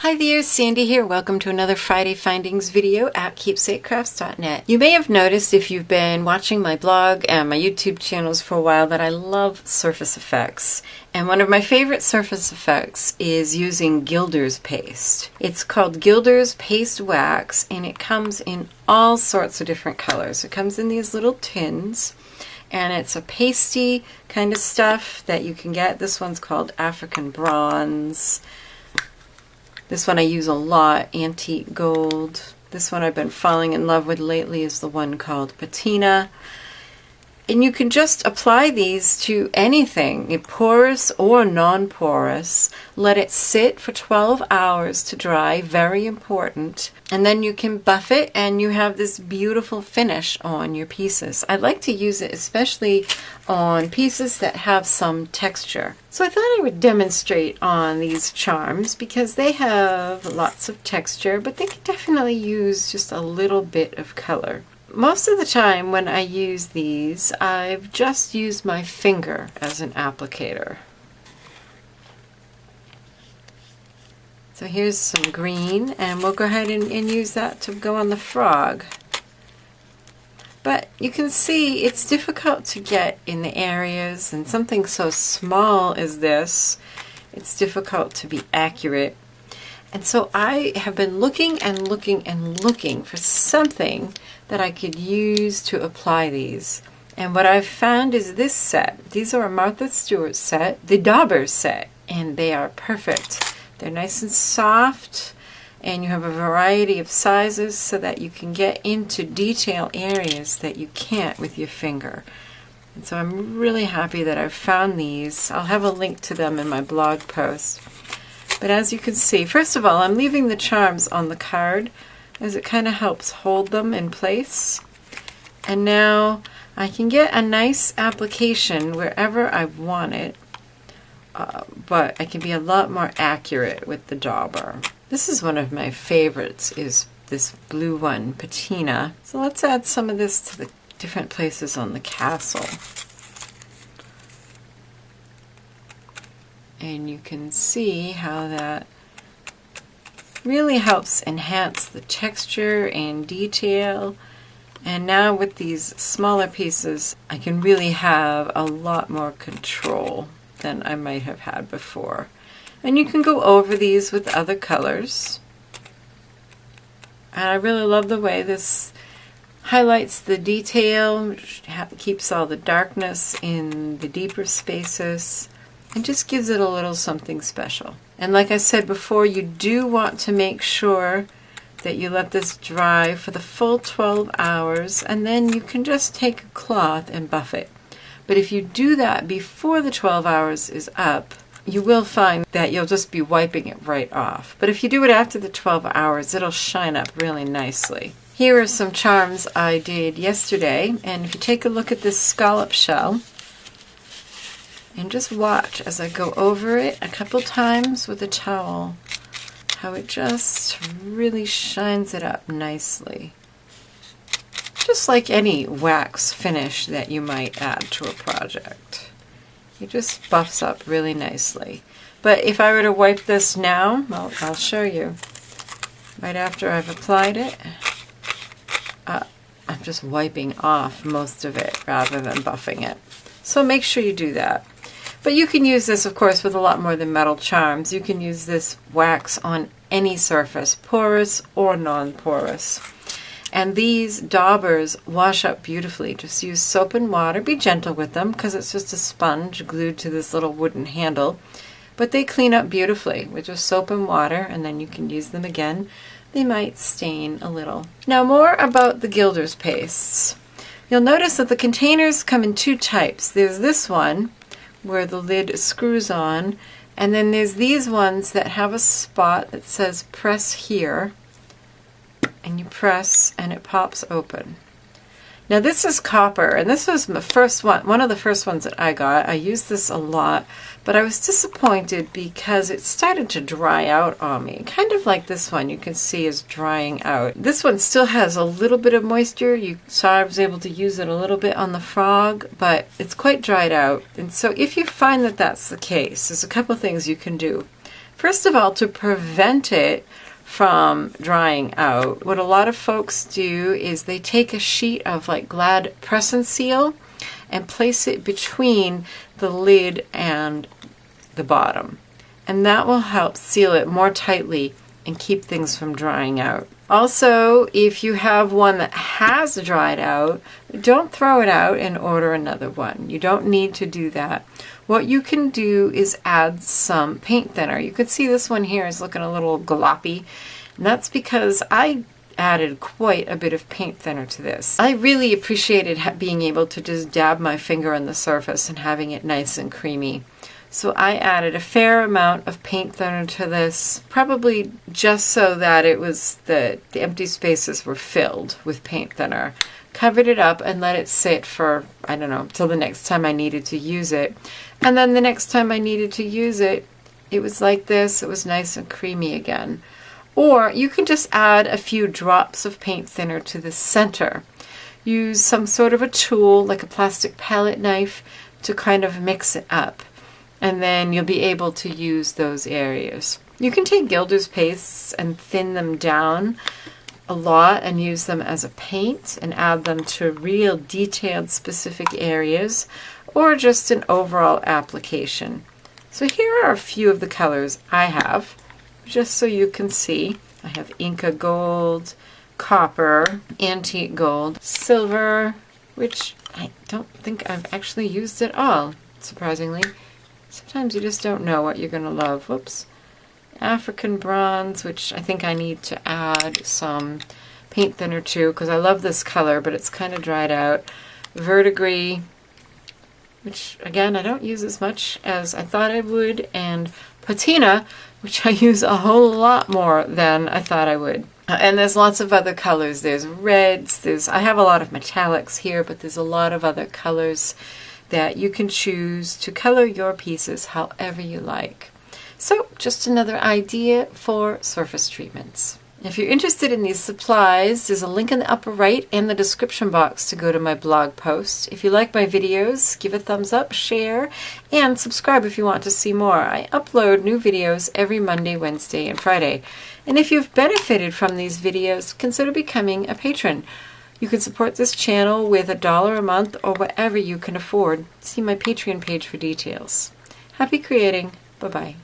Hi there, Sandy here. Welcome to another Friday Findings video at keepsakecrafts.net. You may have noticed if you've been watching my blog and my YouTube channels for a while that I love surface effects. And one of my favorite surface effects is using Gilders paste. It's called Gilders Paste Wax and it comes in all sorts of different colors. It comes in these little tins and it's a pasty kind of stuff that you can get. This one's called African Bronze. This one I use a lot, Antique Gold. This one I've been falling in love with lately is the one called Patina. And you can just apply these to anything, porous or non-porous. Let it sit for 12 hours to dry, very important. And then you can buff it and you have this beautiful finish on your pieces. I like to use it especially on pieces that have some texture. So I thought I would demonstrate on these charms because they have lots of texture, but they can definitely use just a little bit of color. Most of the time when I use these, I've just used my finger as an applicator. So here's some green, and we'll go ahead and use that to go on the frog. But you can see it's difficult to get in the areas, and something so small as this, it's difficult to be accurate. And so I have been looking and looking and looking for something that I could use to apply these. And what I've found is this set. These are a Martha Stewart set, the Daubers set, and they are perfect. They're nice and soft, and you have a variety of sizes so that you can get into detail areas that you can't with your finger. And so I'm really happy that I've found these. I'll have a link to them in my blog post. But as you can see, first of all, I'm leaving the charms on the card as it kind of helps hold them in place. And now I can get a nice application wherever I want it, but I can be a lot more accurate with the dauber. This is one of my favorites, is this blue one, Patina. So let's add some of this to the different places on the castle. And you can see how that really helps enhance the texture and detail. And now with these smaller pieces, I can really have a lot more control than I might have had before. And you can go over these with other colors. And I really love the way this highlights the detail, keeps all the darkness in the deeper spaces, and just gives it a little something special. And like I said before, you do want to make sure that you let this dry for the full 12 hours, and then you can just take a cloth and buff it. But if you do that before the 12 hours is up, you will find that you'll just be wiping it right off. But if you do it after the 12 hours, it'll shine up really nicely. Here are some charms I did yesterday, and if you take a look at this scallop shell, and just watch as I go over it a couple times with a towel, how it just really shines it up nicely. Just like any wax finish that you might add to a project. It just buffs up really nicely. But if I were to wipe this now, well, I'll show you. Right after I've applied it, I'm just wiping off most of it rather than buffing it. So make sure you do that. But you can use this, of course, with a lot more than metal charms. You can use this wax on any surface, porous or non-porous. And these daubers wash up beautifully. Just use soap and water. Be gentle with them because it's just a sponge glued to this little wooden handle. But they clean up beautifully with just soap and water, and then you can use them again. They might stain a little. Now more about the Gilders pastes. You'll notice that the containers come in two types. There's this one, where the lid screws on, and then there's these ones that have a spot that says press here, and you press and it pops open. Now this is copper, and this was my first one of the first ones that I got. I used this a lot, but I was disappointed because it started to dry out on me. Kind of like this one you can see is drying out. This one still has a little bit of moisture. You saw I was able to use it a little bit on the frog, but it's quite dried out. And so if you find that that's the case, there's a couple things you can do. First of all, to prevent it from drying out, what a lot of folks do is they take a sheet of like Glad Press and Seal and place it between the lid and the bottom. And that will help seal it more tightly and keep things from drying out. Also, if you have one that has dried out, don't throw it out and order another one. You don't need to do that. What you can do is add some paint thinner. You can see this one here is looking a little gloppy, and that's because I added quite a bit of paint thinner to this. I really appreciated being able to just dab my finger on the surface and having it nice and creamy. So I added a fair amount of paint thinner to this, probably just so that it was the empty spaces were filled with paint thinner. Covered it up and let it sit for, I don't know, till the next time I needed to use it. And then the next time I needed to use it, it was like this. It was nice and creamy again. Or you can just add a few drops of paint thinner to the center. Use some sort of a tool, like a plastic palette knife, to kind of mix it up. And then you'll be able to use those areas. You can take Gilders pastes and thin them down a lot and use them as a paint and add them to real detailed specific areas, or just an overall application. So here are a few of the colors I have, just so you can see. I have Inca Gold, Copper, Antique Gold, Silver, which I don't think I've actually used at all, surprisingly. Sometimes you just don't know what you're going to love. Whoops. African Bronze, which I think I need to add some paint thinner to, because I love this color, but it's kind of dried out. Verdigris, which again I don't use as much as I thought I would, and Patina, which I use a whole lot more than I thought I would. And there's lots of other colors. There's reds, I have a lot of metallics here, but there's a lot of other colors that you can choose to color your pieces however you like. So just another idea for surface treatments. If you're interested in these supplies, there's a link in the upper right and the description box to go to my blog post. If you like my videos, give a thumbs up, share, and subscribe if you want to see more. I upload new videos every Monday, Wednesday, and Friday. And if you've benefited from these videos, consider becoming a patron. You can support this channel with $1 a month or whatever you can afford. See my Patreon page for details. Happy creating. Bye-bye.